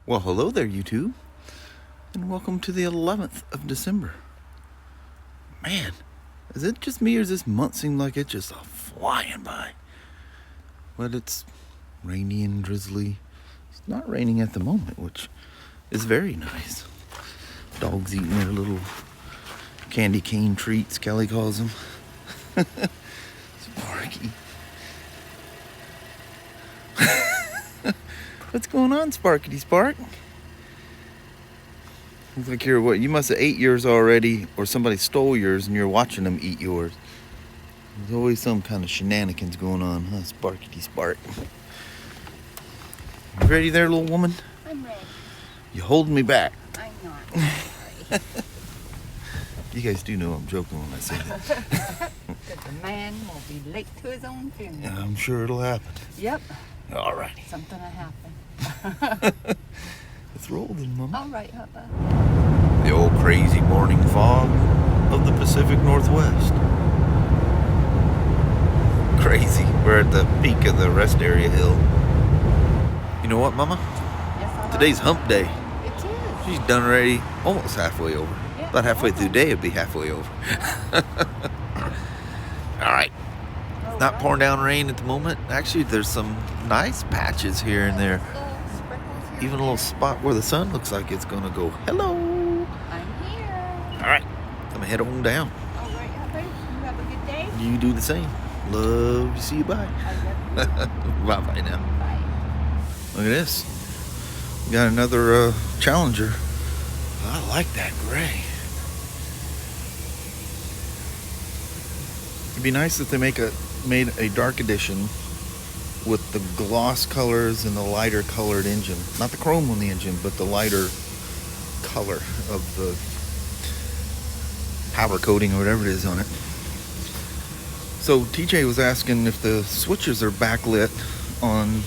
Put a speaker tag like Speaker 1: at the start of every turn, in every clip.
Speaker 1: Well, hello there, YouTube, and welcome to the 11th of December. Man, is it just me, or does this month seem like it's just flying by? But it's rainy and drizzly. It's not raining at the moment, which is very nice. Dogs eating their little candy cane treats, Kelly calls them. Sparky. What's going on, Sparkity Spark? Looks like you're what? You must have ate yours already, or somebody stole yours and you're watching them eat yours. There's always some kind of shenanigans going on, huh, Sparkity Spark? You ready there, little woman?
Speaker 2: I'm ready.
Speaker 1: You holding me back.
Speaker 2: I'm not.
Speaker 1: You guys do know I'm joking when I say that.
Speaker 2: The man will be late to his own funeral.
Speaker 1: Yeah, I'm sure it'll happen.
Speaker 2: Yep.
Speaker 1: Alrighty.
Speaker 2: Something will happen.
Speaker 1: Let's roll then, Mama.
Speaker 2: All right, Papa.
Speaker 1: The old crazy morning fog of the Pacific Northwest. Crazy. We're at the peak of the rest area hill. You know what, Mama?
Speaker 2: Yes, Papa?
Speaker 1: Today's hump day.
Speaker 2: It is.
Speaker 1: She's done already, almost halfway over.
Speaker 2: Yeah,
Speaker 1: About halfway through the day, it'd be halfway over. All right. It's not pouring down rain at the moment. Actually, there's some nice patches here and there. Even a little spot where the sun looks like it's gonna go, hello.
Speaker 2: I'm here.
Speaker 1: All right, I'm gonna head on down.
Speaker 2: All right, Papa. You have a good day.
Speaker 1: You do the same. Love to see you. Bye.
Speaker 2: I love you.
Speaker 1: Bye-bye now.
Speaker 2: Bye.
Speaker 1: Look at this. We got another Challenger. I like that gray. It'd be nice if they made a dark edition with the gloss colors and the lighter colored engine. Not the chrome on the engine, but the lighter color of the powder coating or whatever it is on it. So TJ was asking if the switches are backlit on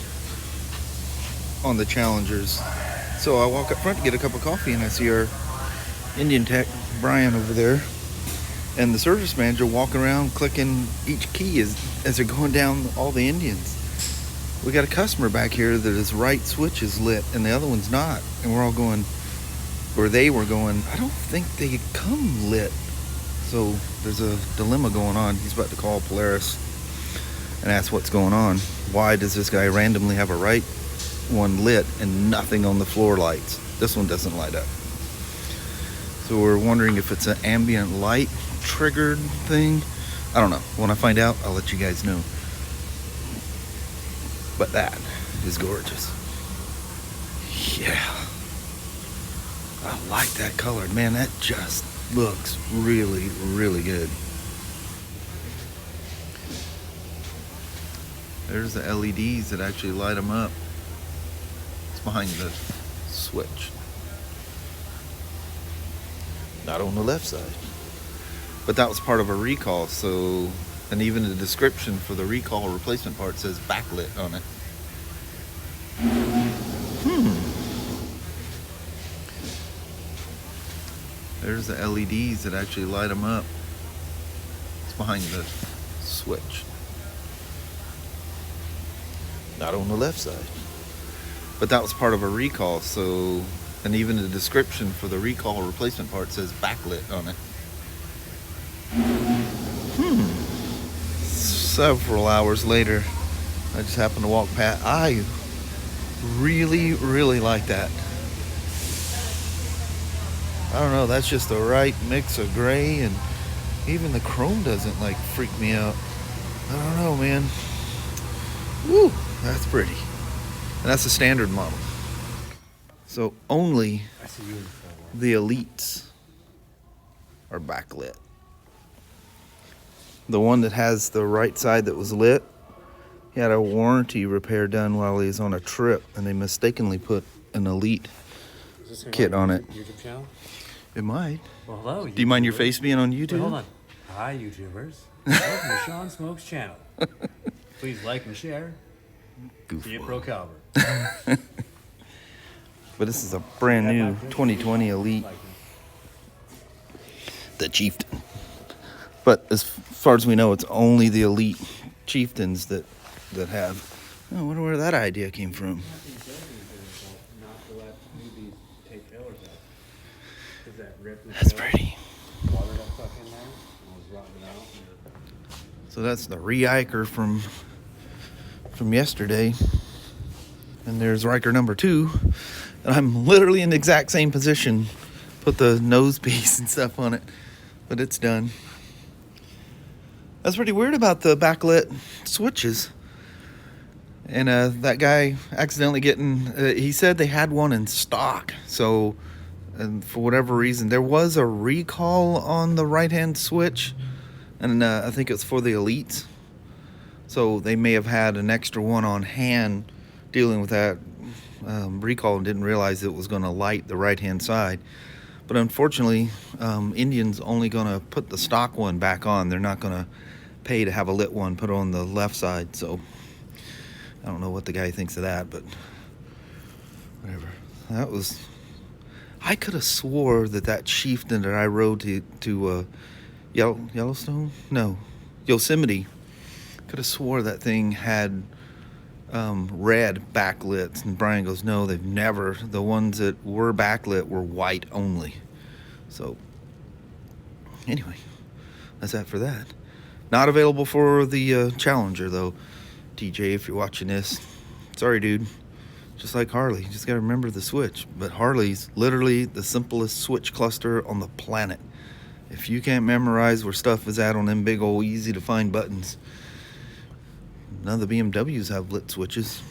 Speaker 1: the Challengers. So I walk up front to get a cup of coffee and I see our Indian tech, Brian, over there. And the service manager walking around clicking each key as they're going down all the Indians. We got a customer back here that his right switch is lit and the other one's not. And we're all going, or they were going, I don't think they come lit. So there's a dilemma going on. He's about to call Polaris and ask what's going on. Why does this guy randomly have a right one lit and nothing on the floor lights? This one doesn't light up. So we're wondering if it's an ambient light triggered thing. I don't know. When I find out, I'll let you guys know. But that is gorgeous. Yeah. I like that color. Man, that just looks really, really good. There's the LEDs that actually light them up. It's behind the switch. Not on the left side. But that was part of a recall, so, and even the description for the recall replacement part says backlit on it. There's the LEDs that actually light them up. It's behind the switch. Not on the left side. But that was part of a recall, so, and even the description for the recall replacement part says backlit on it. Several hours later, I just happened to walk past. I really, really like that. I don't know, that's just the right mix of gray, and even the chrome doesn't like freak me out. I don't know, man. Woo, that's pretty. And that's the standard model. So only the Elites are backlit. The one that has the right side that was lit, he had a warranty repair done while he was on a trip, and they mistakenly put an Elite kit on it.
Speaker 3: YouTube channel?
Speaker 1: It might.
Speaker 3: Well, hello.
Speaker 1: Do you mind your face being on YouTube?
Speaker 3: Wait, hold on. Hi, YouTubers. Welcome to ShawnSmoak's channel. Please like and share. Be a pro caliber.
Speaker 1: But this is a brand new 2020 Elite. The Chieftain. But as far as we know, it's only the Elite Chieftains that have. I wonder where that idea came from.
Speaker 3: trailer's out. Is that ripped?
Speaker 1: That's pretty.
Speaker 3: Water got stuck in there and was rotting out.
Speaker 1: So that's the Ryker from yesterday. And there's Ryker number 2. And I'm literally in the exact same position. Put the nose piece and stuff on it. But it's done. That's pretty weird about the backlit switches. And that guy accidentally he said they had one in stock. So, and for whatever reason, there was a recall on the right-hand switch. And I think it's for the Elites. So they may have had an extra one on hand dealing with that recall and didn't realize it was going to light the right-hand side. But unfortunately, Indian's only going to put the stock one back on. They're not going to pay to have a lit one put on the left side. So I don't know what the guy thinks of that, but whatever. I could have swore that Chieftain that I rode to Yellowstone? No, Yosemite. Could have swore that thing had red backlits, and Brian goes, no, they've never. The ones that were backlit were white only. So anyway, that's that for that. Not available for the Challenger though. TJ, if you're watching this, sorry dude. Just like Harley, you just gotta remember the switch. But Harley's literally the simplest switch cluster on the planet. If you can't memorize where stuff is at on them big old easy to find buttons, none of the BMWs have lit switches.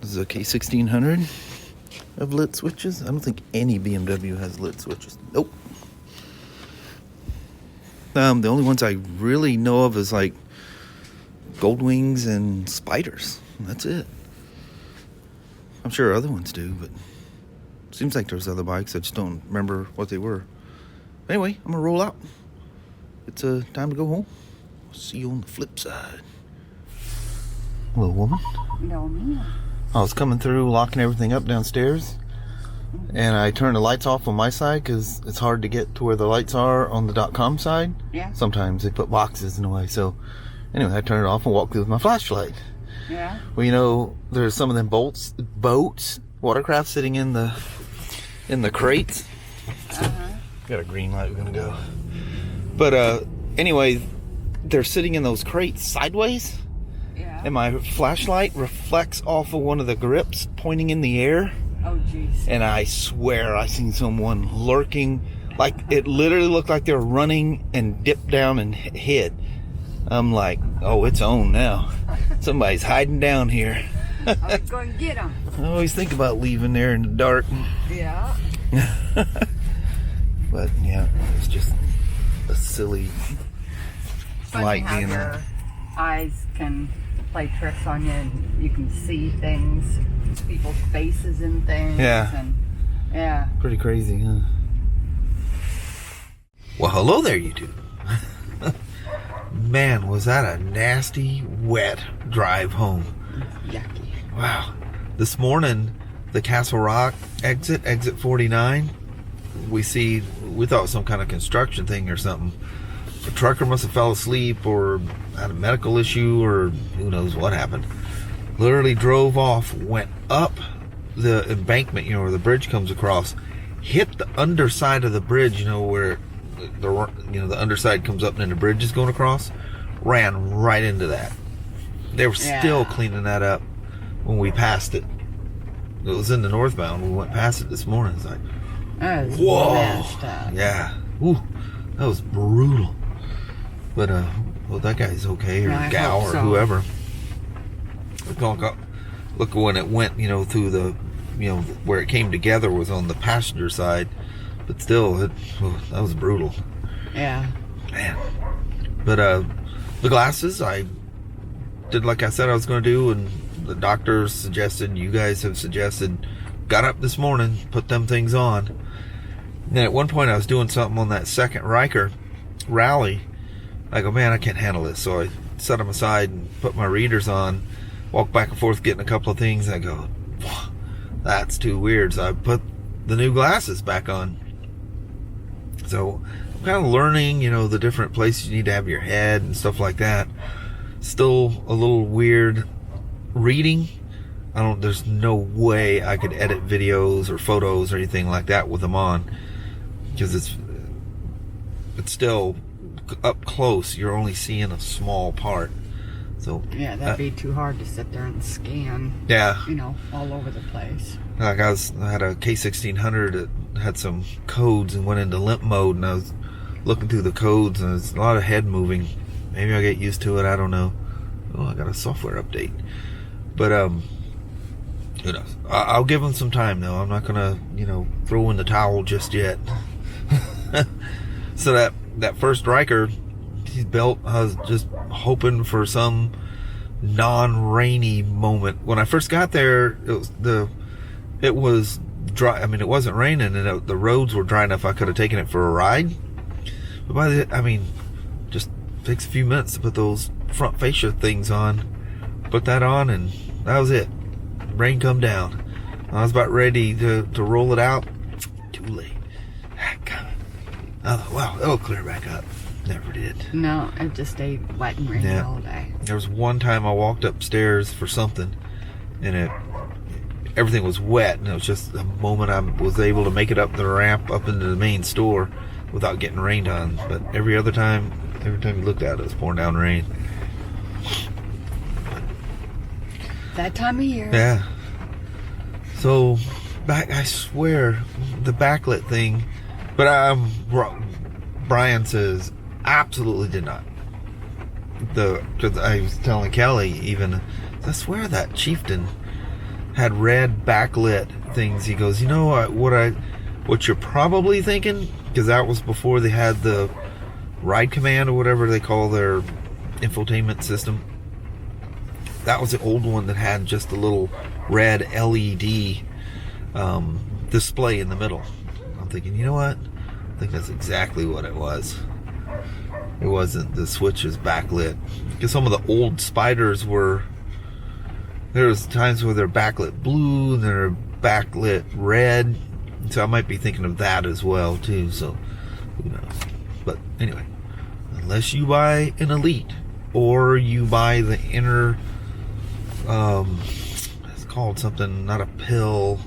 Speaker 1: This is a K1600 of lit switches. I don't think any BMW has lit switches. Nope. The only ones I really know of is like Goldwings and Spyders. That's it. I'm sure other ones do, but it seems like there's other bikes. I just don't remember what they were. Anyway, I'm gonna roll out. It's time to go home. See you on the flip side. Little woman.
Speaker 2: No, me.
Speaker 1: I was coming through, locking everything up downstairs, and I turned the lights off on my side because it's hard to get to where the lights are on the .com side. Yeah. Sometimes they put boxes in the way. So anyway, I turned it off and walked through with my flashlight.
Speaker 2: Yeah.
Speaker 1: Well, you know, there's some of them boats, watercraft sitting in the crates. Got a green light. We're gonna go. But anyway, they're sitting in those crates sideways. Yeah. And my flashlight reflects off of one of the grips pointing in the air.
Speaker 2: Oh, jeez.
Speaker 1: And I swear I seen someone lurking. Like, it literally looked like they were running and dipped down and hid. I'm like, oh, it's on now. Somebody's hiding down here.
Speaker 2: I was going to get them.
Speaker 1: I always think about leaving there in the dark.
Speaker 2: Yeah.
Speaker 1: But, yeah, it's just a silly light being there.
Speaker 2: Eyes can play tricks on you, and you can see things, people's faces and things.
Speaker 1: Yeah.
Speaker 2: And, yeah.
Speaker 1: Pretty crazy, huh? Well, hello there, YouTube. Man, was that a nasty, wet drive home.
Speaker 2: Yucky.
Speaker 1: Wow. This morning, the Castle Rock exit 49, we thought it was some kind of construction thing or something. The trucker must have fell asleep or had a medical issue or who knows what happened. Literally drove off, went up the embankment, where the bridge comes across, hit the underside of the bridge, where the underside comes up and then the bridge is going across, ran right into that. They were still cleaning that up when we passed it. It was in the northbound. We went past it this morning. It's like,
Speaker 2: that was
Speaker 1: whoa.
Speaker 2: messed up.
Speaker 1: Yeah. Ooh, that was brutal. But, well, that guy's okay, or gal, or whoever. Look when it went, through the, where it came together was on the passenger side. But still, that was brutal.
Speaker 2: Yeah.
Speaker 1: Man. But, the glasses, I did like I said I was going to do, and the doctors suggested, you guys have suggested, got up this morning, put them things on. And then at one point I was doing something on that second Ryker Rallye. I go, man, I can't handle this. So I set them aside and put my readers on, walk back and forth getting a couple of things. I go, that's too weird. So I put the new glasses back on. So I'm kind of learning, the different places you need to have your head and stuff like that. Still a little weird reading. there's no way I could edit videos or photos or anything like that with them on, because it's still up close. You're only seeing a small part. So
Speaker 2: yeah, that'd be too hard to sit there and scan.
Speaker 1: Yeah,
Speaker 2: you know, all over the place.
Speaker 1: Like I had a K1600 that had some codes and went into limp mode, and I was looking through the codes, and there's a lot of head moving. Maybe I'll get used to it. I don't know. Oh, I got a software update. But who knows? I'll give them some time though. I'm not gonna, throw in the towel just yet. So that first Ryker he's built, I was just hoping for some non-rainy moment. When I first got there, it was dry. I mean, it wasn't raining, and the roads were dry enough I could have taken it for a ride. But just takes a few minutes to put those front fascia things on. Put that on, and that was it. Rain come down. I was about ready to roll it out. Too late. Oh, wow, it'll clear back up. Never did.
Speaker 2: No, it just stayed wet and rainy all day.
Speaker 1: There was one time I walked upstairs for something, and everything was wet, and it was just the moment I was able to make it up the ramp up into the main store without getting rained on. But every time you looked at it, it was pouring down rain.
Speaker 2: That time of year.
Speaker 1: Yeah. So, I swear, the backlit thing, but Brian says absolutely did not. Because I was telling Kelly even, I swear that Chieftain had red backlit things. He goes, what you're probably thinking, because that was before they had the ride command or whatever they call their infotainment system. That was the old one that had just a little red LED display in the middle. I'm thinking, you know what? I think that's exactly what it was. It wasn't the switches backlit. Because some of the old Spyders there was times where they're backlit blue and they're backlit red. So I might be thinking of that as well too. So who knows? But anyway, unless you buy an Elite or you buy the inner, it's called something, not a pill.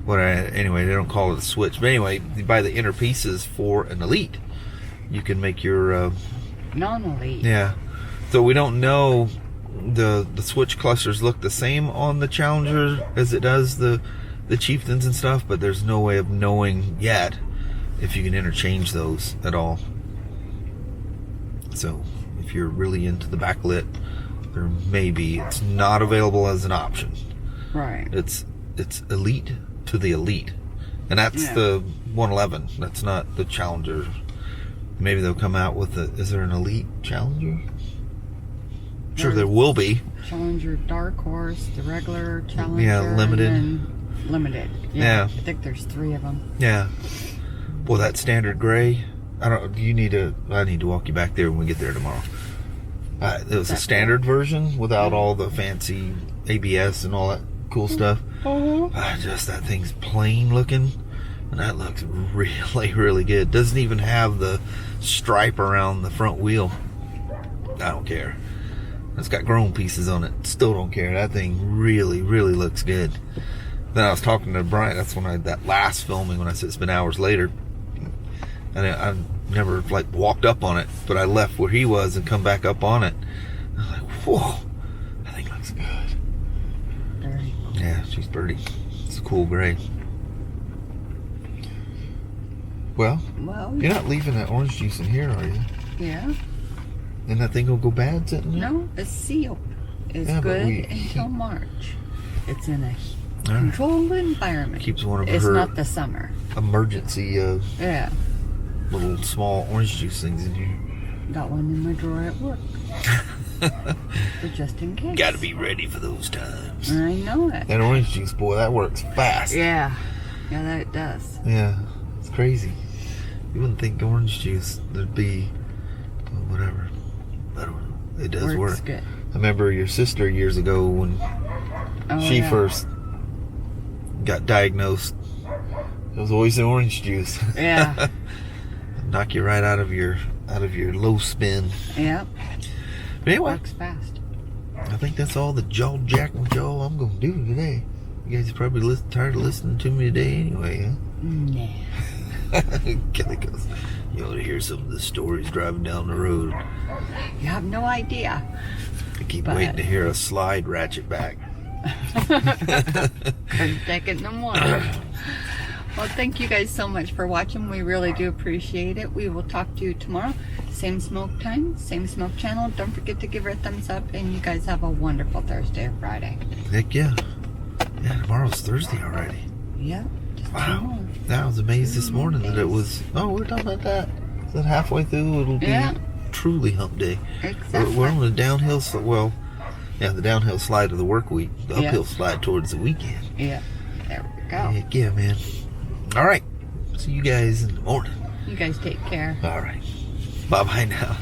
Speaker 1: Anyway, they don't call it a switch. But anyway, you buy the inner pieces for an Elite. You can make your
Speaker 2: non-Elite.
Speaker 1: Yeah. So we don't know, the switch clusters look the same on the Challenger as it does the Chieftains and stuff, but there's no way of knowing yet if you can interchange those at all. So if you're really into the backlit, there may be. It's not available as an option.
Speaker 2: Right.
Speaker 1: It's Elite to the Elite, and that's the 111. That's not the Challenger. Maybe they'll come out with is there an Elite Challenger? Sure, there will be.
Speaker 2: Challenger Dark Horse, the regular Challenger.
Speaker 1: Yeah, limited.
Speaker 2: And limited. Yeah. I think there's 3 of them.
Speaker 1: Yeah. Well, that standard gray. I need to walk you back there when we get there tomorrow. It was a standard version without all the fancy ABS and all that cool stuff. Just that thing's plain looking, and that looks really, really good. Doesn't even have the stripe around the front wheel. I don't care. It's got chrome pieces on it. Still don't care. That thing really, really looks good. Then I was talking to Brian. That's when that last filming, when I said it's been hours later. And I never walked up on it, but I left where he was and come back up on it. I was like, whoa, that thing looks good.
Speaker 2: Very.
Speaker 1: Yeah, she's pretty. It's a cool gray. Well, you're not leaving that orange juice in here, are you?
Speaker 2: Yeah.
Speaker 1: And that thing will go bad sitting there?
Speaker 2: No, it's sealed. It's good until March. It's in a controlled environment.
Speaker 1: Keeps one of
Speaker 2: it's
Speaker 1: her
Speaker 2: not the summer.
Speaker 1: Emergency
Speaker 2: yeah.
Speaker 1: little small orange juice things in here.
Speaker 2: Got one in my drawer at work. But just in case.
Speaker 1: Gotta be ready for those times.
Speaker 2: I know it.
Speaker 1: That orange juice, boy, that works fast.
Speaker 2: Yeah. Yeah, that does.
Speaker 1: Yeah. It's crazy. You wouldn't think orange juice, there'd be whatever. I don't know. It does work.
Speaker 2: Good.
Speaker 1: I remember your sister years ago when she first got diagnosed. It was always an orange juice.
Speaker 2: Yeah.
Speaker 1: Knock you right out of your low spin.
Speaker 2: Yep.
Speaker 1: But anyway,
Speaker 2: Works fast.
Speaker 1: I think that's all the jaw jacking with y'all I'm gonna do today. You guys are probably tired of listening to me today anyway, huh?
Speaker 2: Nah.
Speaker 1: Kelly goes, you ought to hear some of the stories driving down the road.
Speaker 2: You have no idea.
Speaker 1: I keep waiting to hear a slide ratchet back.
Speaker 2: Couldn't take it no more. Well, thank you guys so much for watching. We really do appreciate it. We will talk to you tomorrow. Same smoke time, same smoke channel. Don't forget to give her a thumbs up, and you guys have a wonderful Thursday or Friday.
Speaker 1: Heck yeah. Yeah, tomorrow's Thursday already.
Speaker 2: Yeah.
Speaker 1: Wow. I was amazed this morning that it was, we're talking about that. That halfway through it'll be truly hump day.
Speaker 2: Exactly.
Speaker 1: We're on the downhill, the downhill slide of the work week. The uphill slide towards the weekend.
Speaker 2: Yeah. There we go.
Speaker 1: Heck yeah, man. All right. See you guys in the morning.
Speaker 2: You guys take care.
Speaker 1: All right. Bye-bye now.